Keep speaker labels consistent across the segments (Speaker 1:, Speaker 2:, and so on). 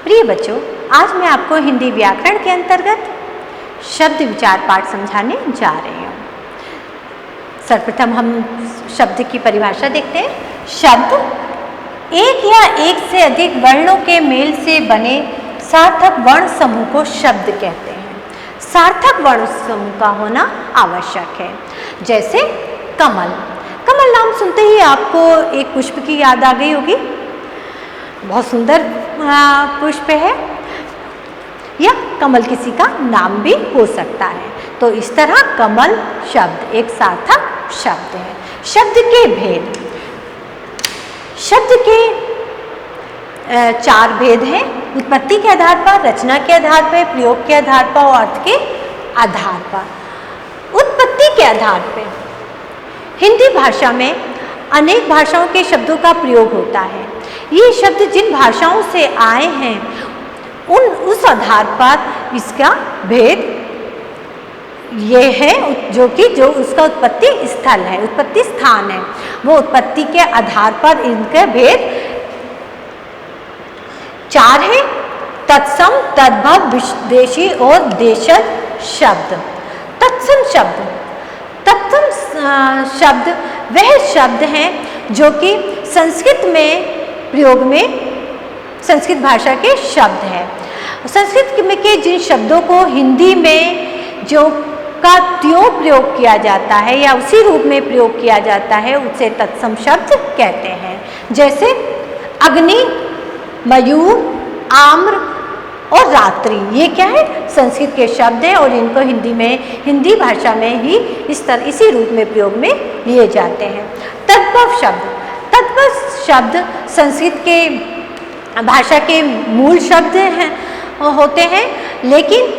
Speaker 1: प्रिय बच्चों, आज मैं आपको हिंदी व्याकरण के अंतर्गत शब्द विचार पाठ समझाने जा रही हूँ। सर्वप्रथम हम शब्द की परिभाषा देखते हैं। शब्द एक या एक से अधिक वर्णों के मेल से बने सार्थक वर्ण समूह को शब्द कहते हैं। सार्थक वर्ण समूह का होना आवश्यक है। जैसे कमल। कमल नाम सुनते ही आपको एक पुष्प की याद आ गई होगी। बहुत सुंदर पुष्प है, या कमल किसी का नाम भी हो सकता है। तो इस तरह कमल शब्द एक सार्थक शब्द है। शब्द के भेद। शब्द के चार भेद हैं। उत्पत्ति के आधार पर, रचना के आधार पर, प्रयोग के आधार पर और अर्थ के आधार पर। उत्पत्ति के आधार पर हिंदी भाषा में अनेक भाषाओं के शब्दों का प्रयोग होता है। ये शब्द जिन भाषाओं से आए हैं उस आधार पर इसका भेद ये है, जो उसका उत्पत्ति स्थल है, उत्पत्ति स्थान है, वो उत्पत्ति के आधार पर इनके भेद चार है। तत्सम, तद्भव, विदेशी और देशज शब्द। तत्सम शब्द। तत्सम शब्द वह शब्द हैं जो कि संस्कृत में प्रयोग में, संस्कृत भाषा के शब्द हैं। संस्कृत में के जिन शब्दों को हिंदी में जो का त्यों प्रयोग किया जाता है या उसी रूप में प्रयोग किया जाता है उसे तत्सम शब्द कहते हैं। जैसे अग्नि, मयूर, आम्र और रात्रि, ये क्या है? संस्कृत के शब्द हैं और इनको हिंदी भाषा में ही इसी रूप में प्रयोग में लिए जाते हैं। तद्भव शब्द। तद्भव शब्द संस्कृत के भाषा के मूल शब्द होते हैं, लेकिन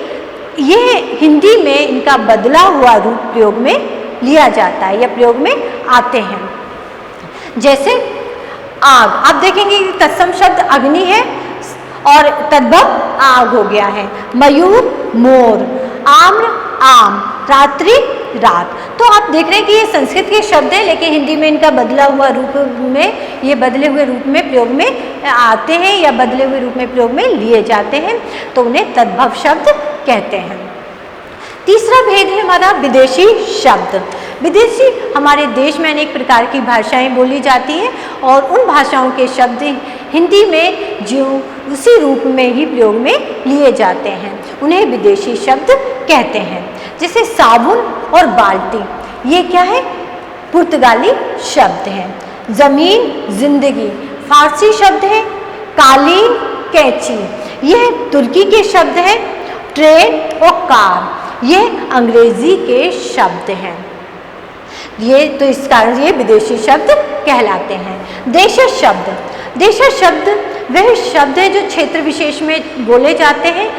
Speaker 1: ये हिंदी में इनका बदला हुआ रूप प्रयोग में लिया जाता है या प्रयोग में आते हैं। जैसे आग। आप देखेंगे कि तत्सम शब्द अग्नि है और तद्भव आग हो गया है। मयूर मोर, आम्र आम, रात्रि रात। तो आप देख रहे हैं कि ये संस्कृत के शब्द हैं, लेकिन हिंदी में इनका बदला हुआ रूप में, ये बदले हुए रूप में प्रयोग में आते हैं या बदले हुए रूप में प्रयोग में लिए जाते हैं, तो उन्हें तद्भव शब्द कहते हैं। तीसरा भेद है हमारा विदेशी शब्द। विदेशी, हमारे देश में अनेक प्रकार की भाषाएं बोली जाती हैं और उन भाषाओं के शब्द हिंदी में जो उसी रूप में ही प्रयोग में लिए जाते हैं, उन्हें विदेशी शब्द कहते हैं। जैसे साबुन और बाल्टी, ये क्या है? पुर्तगाली शब्द हैं। जमीन, जिंदगी, फारसी शब्द है। कालीन, कैंची, यह तुर्की के शब्द हैं। ट्रेन और कार, ये अंग्रेजी के शब्द हैं। ये तो इस कारण ये विदेशी शब्द कहलाते हैं। देशज शब्द। देशज शब्द वह शब्द है जो क्षेत्र विशेष में बोले जाते हैं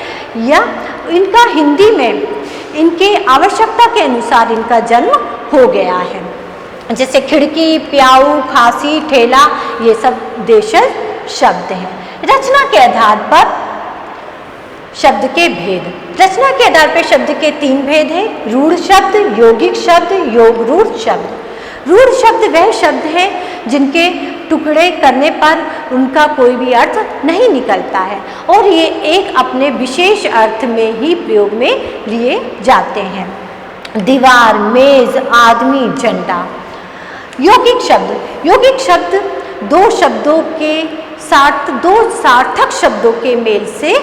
Speaker 1: या इनका हिंदी में इनके आवश्यकता के अनुसार इनका जन्म हो गया है। जैसे खिड़की, प्याऊ, खांसी, ठेला, ये सब देशज शब्द हैं। रचना के आधार पर शब्द के भेद। रचना के आधार पर शब्द के तीन भेद हैं। रूढ़ शब्द, यौगिक शब्द, योग रूढ़ शब्द। रूढ़ शब्द वह शब्द हैं जिनके टुकड़े करने पर उनका कोई भी अर्थ नहीं निकलता है और ये एक अपने विशेष अर्थ में ही प्रयोग में लिए जाते हैं। दीवार, मेज, आदमी, झंडा। यौगिक शब्द। यौगिक शब्द दो सार्थक शब्दों के मेल से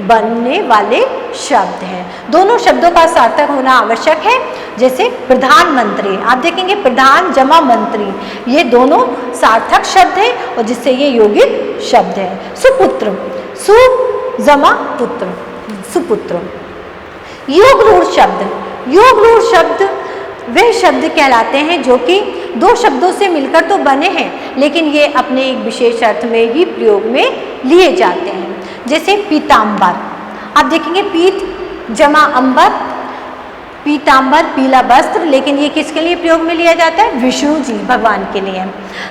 Speaker 1: बनने वाले शब्द हैं। दोनों शब्दों का सार्थक होना आवश्यक है। जैसे प्रधानमंत्री, आप देखेंगे प्रधान जमा मंत्री, ये दोनों सार्थक शब्द हैं और जिससे ये यौगिक शब्द है। सुपुत्र, सु जमा पुत्र, सुपुत्र। योग रूढ़ शब्द। योग रूढ़ शब्द वह शब्द कहलाते हैं जो कि दो शब्दों से मिलकर तो बने हैं, लेकिन ये अपने एक विशेष अर्थ में ही प्रयोग में लिए जाते हैं। जैसे पीतांबर, आप देखेंगे पीत जमा अंबर, पीतांबर पीला वस्त्र, लेकिन ये किसके लिए प्रयोग में लिया जाता है? विष्णु जी भगवान के लिए।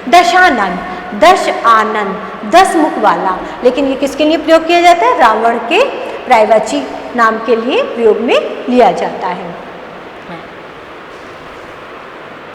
Speaker 1: दशानन, दश आनंद, 10 मुख वाला, लेकिन ये किसके लिए प्रयोग किया जाता है? रावण के प्रायवाची नाम के लिए प्रयोग में लिया जाता है।